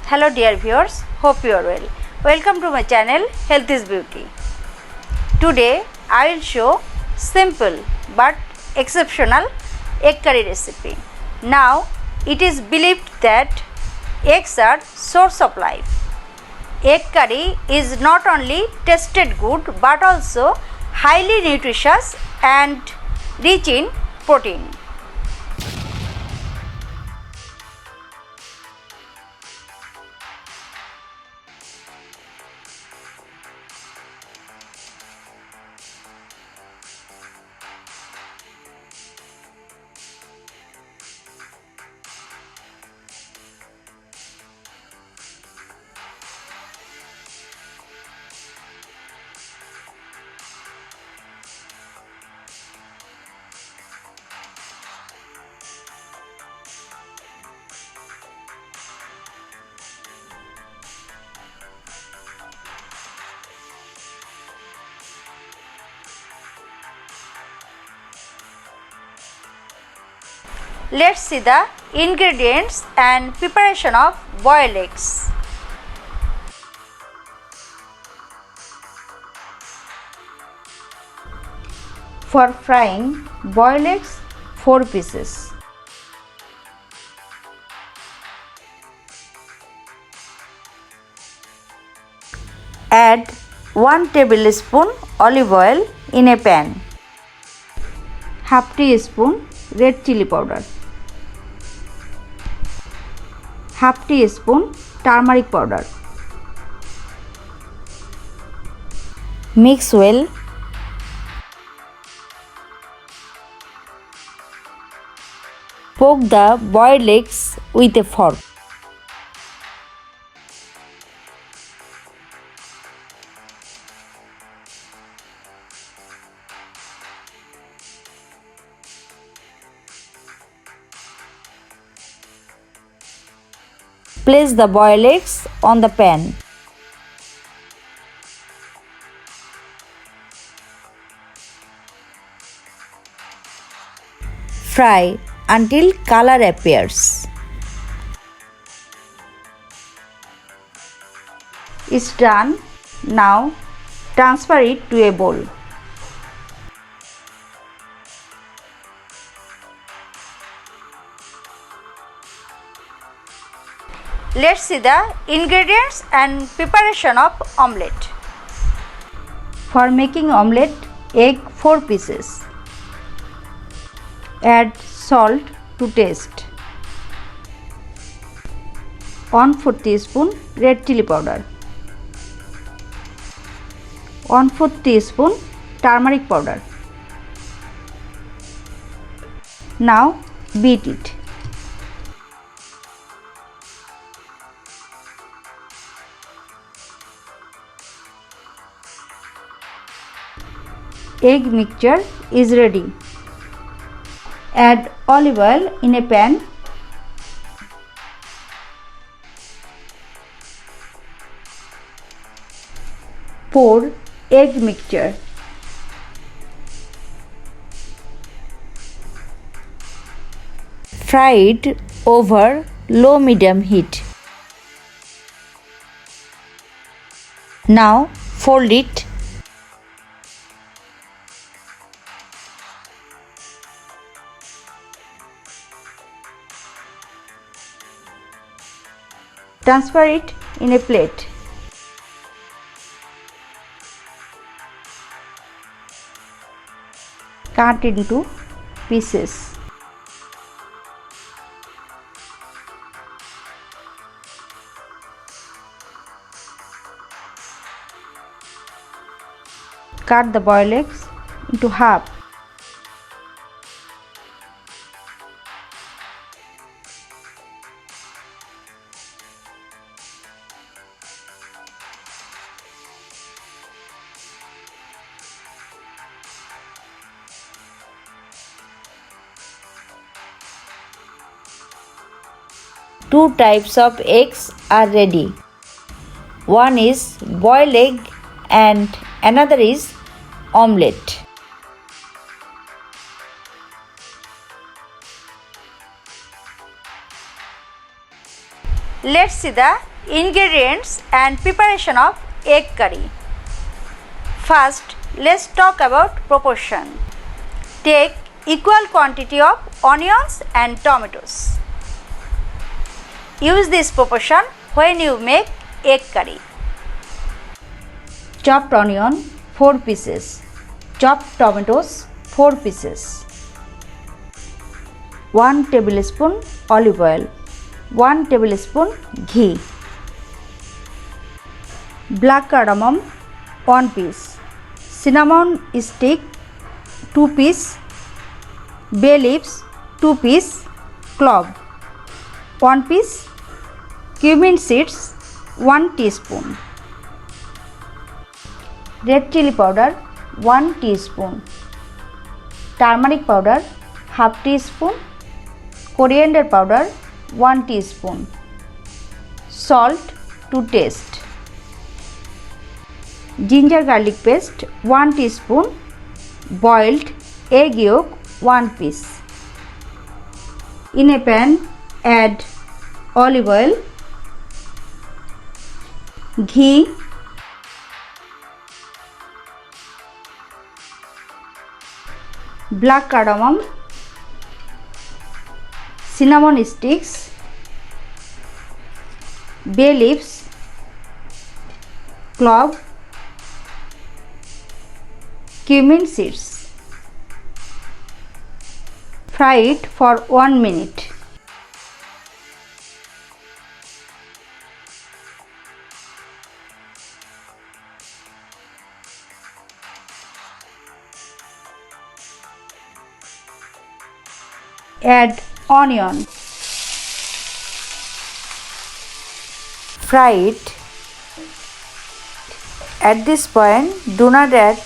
Hello dear viewers, hope you are well. Welcome to my channel Health is Beauty. Today I will show simple but exceptional egg curry recipe. Now it is believed that eggs are source of life. Egg curry is not only tasted good but also highly nutritious and rich in protein. Let's see the ingredients and preparation of boiled eggs. For frying boiled eggs, 4 pieces. Add 1 tablespoon olive oil in a pan. Half teaspoon red chili powder. Half teaspoon turmeric powder. Mix well. Poke the boiled eggs with a fork. Place the boiled eggs on the pan. Fry until color appears. It's done. Now transfer it to a bowl. Let's see the ingredients and preparation of omelette. For making omelette, egg 4 pieces. Add salt to taste. 1/4 teaspoon red chili powder. 1/4 teaspoon turmeric powder. Now beat it. Egg mixture is ready. Add olive oil in a pan. Pour egg mixture. Fry it over low-medium heat. Now fold it. Transfer it in a plate. Cut into pieces. Cut the boiled eggs into half. Two types of eggs are ready. One is boiled egg and another is omelette. Let's see the Ingredients and preparation of egg curry. First, let's talk about proportion. Take equal quantity of onions and tomatoes. Use this proportion when you make egg curry. Chopped onion 4 pieces. Chopped tomatoes 4 pieces. 1 tablespoon olive oil. 1 tablespoon ghee. Black cardamom 1 piece. Cinnamon stick 2 piece. Bay leaves 2 piece. Clove 1 piece. Cumin seeds 1 teaspoon. Red chili powder 1 teaspoon. Turmeric powder half teaspoon. Coriander powder 1 teaspoon. Salt to taste. Ginger garlic paste 1 teaspoon. Boiled egg yolk 1 piece. In a pan, add olive oil, ghee, black cardamom, cinnamon sticks, bay leaves, clove, cumin seeds. Fry it for 1 minute. Add onion. Fry it. At this point, do not add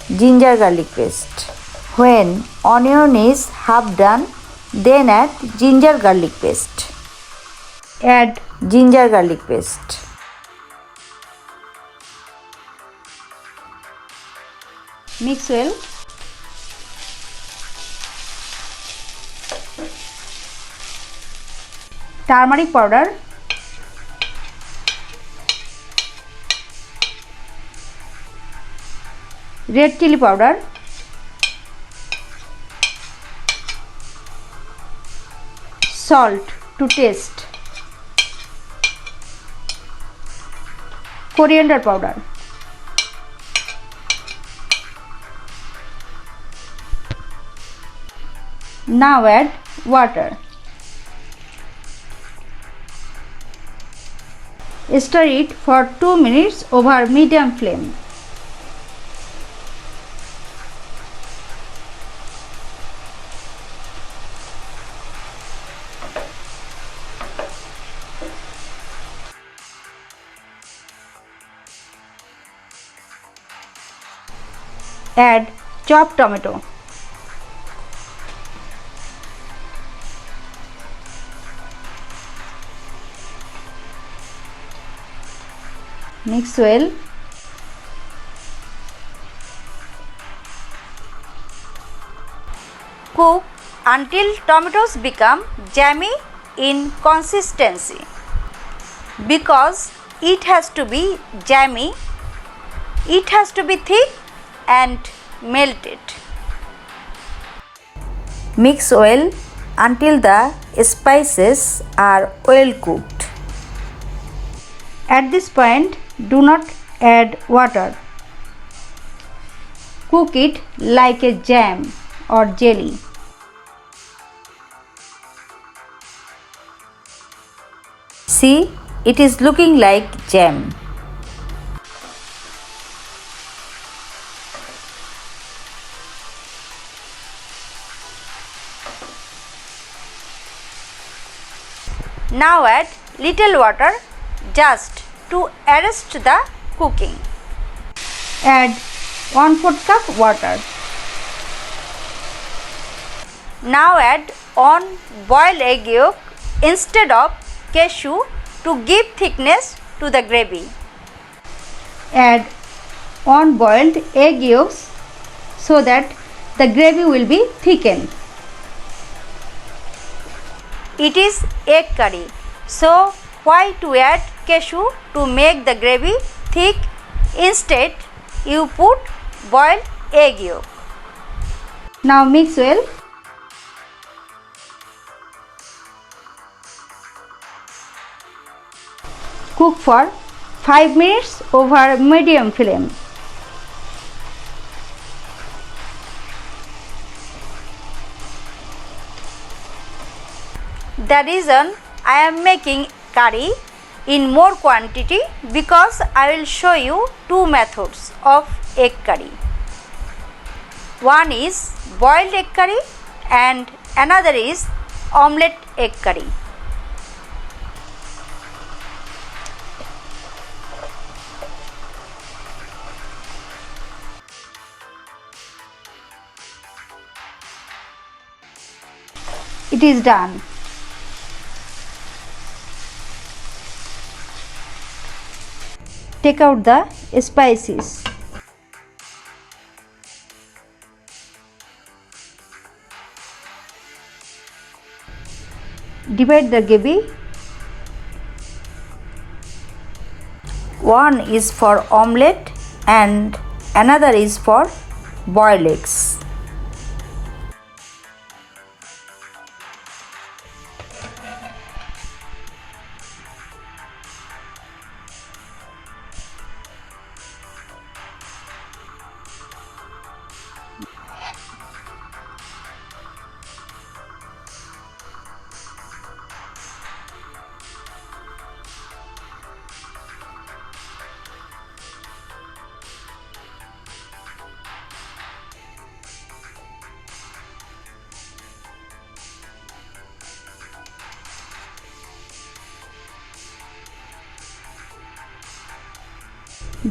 ginger garlic paste. When onion is half done, then add ginger garlic paste. Add ginger garlic paste. Mix well. Turmeric powder, red chili powder, salt to taste, coriander powder, now add water. Stir it for 2 minutes over medium flame. Add chopped tomato. Mix well. Cook until tomatoes become jammy in consistency. Because it has to be jammy, it has to be thick and melted. Mix well until the spices are well cooked. At this point, do not add water. Cook it like a jam or jelly. See, it is looking like jam. Now add little water just to arrest the cooking. Add 1/4 cup water. Now add 1 boiled egg yolk instead of cashew to give thickness to the gravy. Add 1 boiled egg yolks so that the gravy will be thickened. It is egg curry, so why to add cashew to make the gravy thick. Instead, you put boiled egg yolk. Now mix well. Cook for 5 minutes over medium flame. The reason I am making curry in more quantity because I will show you two methods of egg curry. One is boiled egg curry and another is omelette egg curry. It is done. Take out the spices. Divide the gravy. One is for omelette and another is for boiled eggs.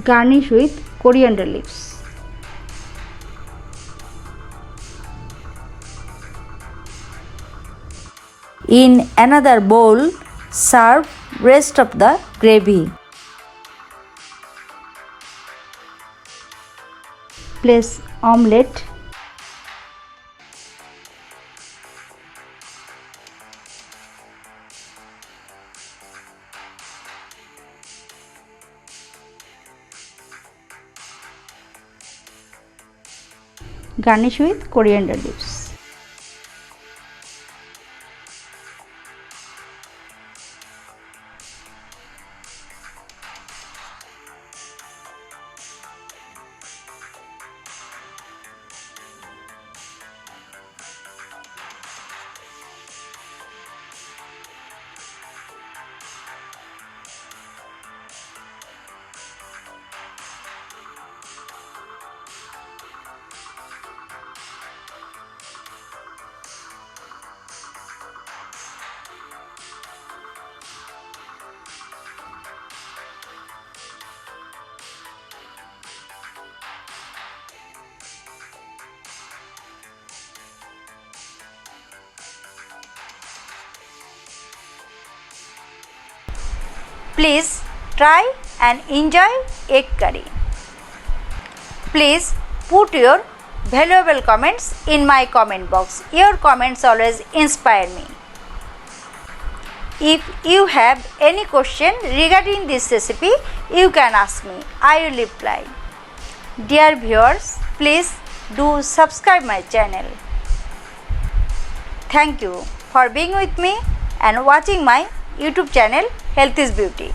Garnish with coriander leaves. In another bowl, serve rest of the gravy. Place omelette. Garnish with coriander leaves. Please try and enjoy egg curry. Please put your valuable comments in my comment box. Your comments always inspire me. If you have any question regarding this recipe, you can ask me. I will reply. Dear viewers, please do subscribe my channel. Thank you for being with me and watching my YouTube channel Health is Beauty.